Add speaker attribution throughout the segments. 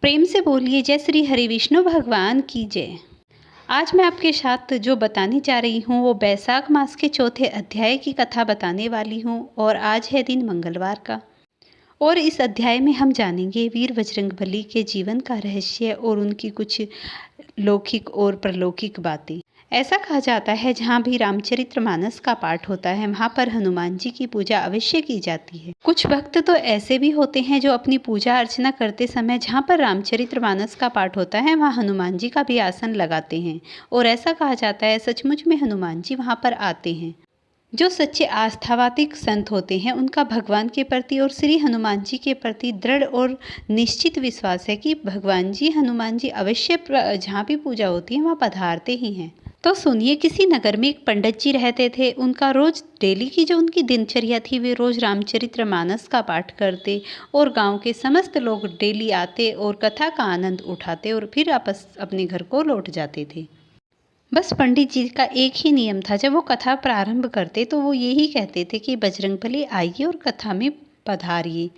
Speaker 1: प्रेम से बोलिए जय श्री हरि विष्णु भगवान की जय। आज मैं आपके साथ जो बताने जा रही हूँ वो बैसाख मास के चौथे अध्याय की कथा बताने वाली हूँ और आज है दिन मंगलवार का। और इस अध्याय में हम जानेंगे वीर बजरंगबली के जीवन का रहस्य और उनकी कुछ लौकिक और परलौकिक बातें। ऐसा कहा जाता है जहाँ भी रामचरितमानस का पाठ होता है वहाँ पर हनुमान जी की पूजा अवश्य की जाती है। कुछ भक्त तो ऐसे भी होते हैं जो अपनी पूजा अर्चना करते समय जहाँ पर रामचरितमानस का पाठ होता है वहाँ हनुमान जी का भी आसन लगाते हैं और ऐसा कहा जाता है सचमुच में हनुमान जी वहाँ पर आते हैं। जो सच्चे आस्थावादिक संत होते हैं उनका भगवान के प्रति और श्री हनुमान जी के प्रति दृढ़ और निश्चित विश्वास है कि भगवान जी हनुमान जी अवश्य जहाँ भी पूजा होती है वहाँ पधारते ही हैं। तो सुनिए, किसी नगर में एक पंडित जी रहते थे। उनका रोज डेली की जो उनकी दिनचर्या थी वे रोज रामचरितमानस का पाठ करते और गांव के समस्त लोग डेली आते और कथा का आनंद उठाते और फिर वापस अपने घर को लौट जाते थे। बस पंडित जी का एक ही नियम था, जब वो कथा प्रारंभ करते तो वो यही कहते थे कि बजरंगबली आइए और कथा में पधारिए।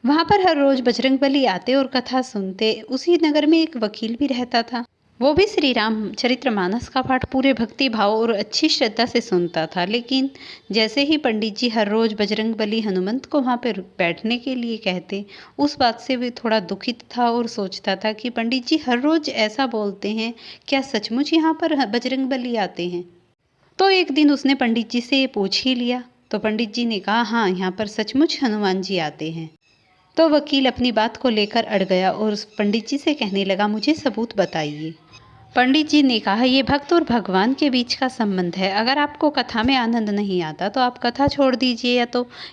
Speaker 1: वहाँ पर हर रोज बजरंगबली आते और कथा सुनते। उसी नगर में एक वकील भी रहता था, वो भी श्री रामचरितमानस का पाठ पूरे भक्ति भाव और अच्छी श्रद्धा से सुनता था। लेकिन जैसे ही पंडित जी हर रोज बजरंगबली हनुमंत को वहाँ पर बैठने के लिए कहते, उस बात से वे थोड़ा दुखित था और सोचता था कि पंडित जी हर रोज ऐसा बोलते हैं, क्या सचमुच यहाँ पर बजरंगबली आते हैं? तो एक दिन उसने पंडित जी से पूछ ही लिया तो पंडित जी ने कहा, हाँ, यहाँ पर सचमुच हनुमान जी आते हैं। तो वकील अपनी बात को लेकर अड़ गया और उस पंडित जी से कहने लगा, मुझे सबूत बताइए। पंडित जी ने कहा, ये भक्त और भगवान के बीच का संबंध है। अगर आपको कथा में आनंद नहीं आता तो आप कथा छोड़ दीजिए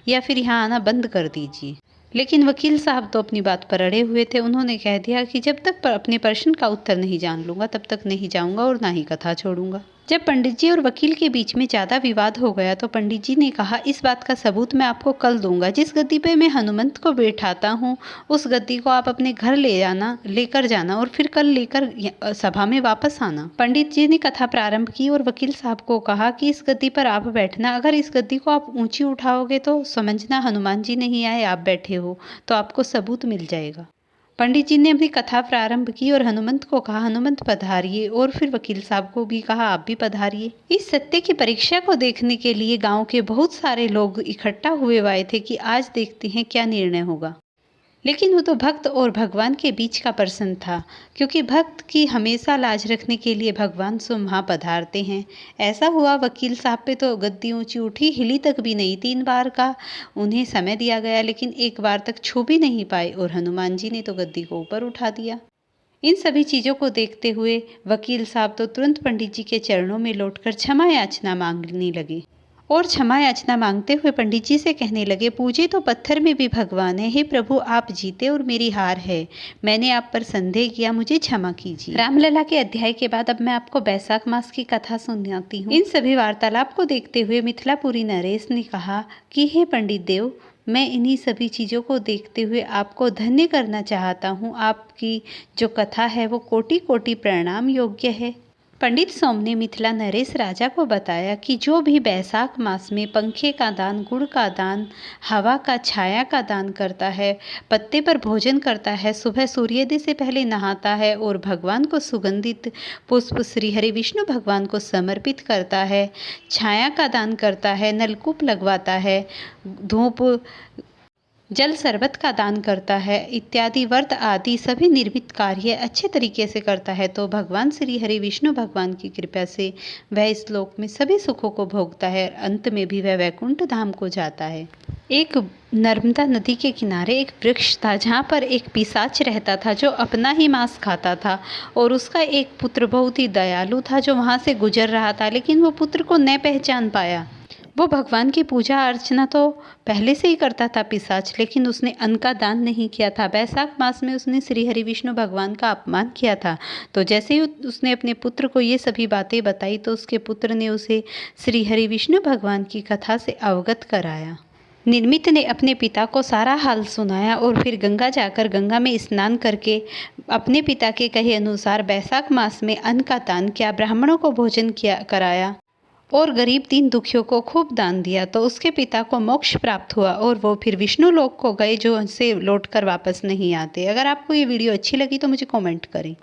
Speaker 1: या फिर यहाँ आना बंद कर दीजिए। लेकिन वकील साहब तो अपनी बात पर अड़े हुए थे। उन्होंने कह दिया कि जब तक अपने प्रश्न का उत्तर नहीं जान लूँगा तब तक नहीं जाऊँगा और ना ही कथा छोड़ूंगा। जब पंडित जी और वकील के बीच में ज़्यादा विवाद हो गया तो पंडित जी ने कहा, इस बात का सबूत मैं आपको कल दूंगा। जिस गद्दी पे मैं हनुमंत को बैठाता हूँ उस गद्दी को आप अपने घर लेकर जाना और फिर कल लेकर सभा में वापस आना। पंडित जी ने कथा प्रारंभ की और वकील साहब को कहा कि इस गद्दी पर आप बैठना। अगर इस गद्दी को आप ऊंची उठाओगे तो समझना हनुमान जी नहीं आए, आप बैठे हो, तो आपको सबूत मिल जाएगा। पंडित जी ने अपनी कथा प्रारंभ की और हनुमंत को कहा, हनुमंत पधारिए, और फिर वकील साहब को भी कहा, आप भी पधारिए। इस सत्य की परीक्षा को देखने के लिए गांव के बहुत सारे लोग इकट्ठा हुए आए थे कि आज देखते हैं क्या निर्णय होगा। लेकिन वो तो भक्त और भगवान के बीच का प्रश्न था, क्योंकि भक्त की हमेशा लाज रखने के लिए भगवान स्वयं वहाँ पधारते हैं। ऐसा हुआ, वकील साहब पे तो गद्दी ऊंची उठी, हिली तक भी नहीं। 3 बार का उन्हें समय दिया गया लेकिन एक बार तक छू भी नहीं पाए और हनुमान जी ने तो गद्दी को ऊपर उठा दिया। इन सभी चीज़ों को देखते हुए वकील साहब तो तुरंत पंडित जी के चरणों में लौटकर क्षमा याचना मांगने लगे और क्षमा याचना मांगते हुए पंडित जी से कहने लगे, पूजे तो पत्थर में भी भगवान है। हे प्रभु, आप जीते और मेरी हार है। मैंने आप पर संदेह किया, मुझे क्षमा कीजिए। रामलला के अध्याय के बाद अब मैं आपको बैसाख मास की कथा सुनाती हूँ। इन सभी वार्तालाप को देखते हुए मिथिलापुरी नरेश ने कहा कि हे पंडित देव, मैं इन्हीं सभी चीज़ों को देखते हुए आपको धन्य करना चाहता हूँ। आपकी जो कथा है वो कोटि कोटि प्रणाम योग्य है। पंडित सोम ने मिथिला नरेश राजा को बताया कि जो भी बैसाख मास में पंखे का दान, गुड़ का दान, हवा का छाया का दान करता है, पत्ते पर भोजन करता है, सुबह सूर्योदय से पहले नहाता है और भगवान को सुगंधित पुष्प श्री हरि विष्णु भगवान को समर्पित करता है, छाया का दान करता है, नलकूप लगवाता है, धूप जल शरबत का दान करता है, इत्यादि व्रत आदि सभी निर्मित कार्य अच्छे तरीके से करता है तो भगवान श्री हरि विष्णु भगवान की कृपा से वह इस लोक में सभी सुखों को भोगता है। अंत में भी वह वैकुंठ धाम को जाता है। एक नर्मदा नदी के किनारे एक वृक्ष था जहाँ पर एक पिशाच रहता था जो अपना ही मांस खाता था और उसका एक पुत्र बहुत ही दयालु था जो वहाँ से गुजर रहा था, लेकिन वो पुत्र को न पहचान पाया। वो भगवान की पूजा अर्चना तो पहले से ही करता था पिशाच, लेकिन उसने अन्न का दान नहीं किया था। बैसाख मास में उसने श्री हरि विष्णु भगवान का अपमान किया था। तो जैसे ही उसने अपने पुत्र को ये सभी बातें बताई तो उसके पुत्र ने उसे श्री हरि विष्णु भगवान की कथा से अवगत कराया। निर्मित ने अपने पिता को सारा हाल सुनाया और फिर गंगा जाकर गंगा में स्नान करके अपने पिता के कहे अनुसार बैसाख मास में अन्न का दान किया, ब्राह्मणों को भोजन किया कराया और गरीब दीन दुखियों को खूब दान दिया, तो उसके पिता को मोक्ष प्राप्त हुआ और वो फिर विष्णु लोक को गए, जो उनसे लौट कर वापस नहीं आते। अगर आपको ये वीडियो अच्छी लगी तो मुझे कमेंट करें।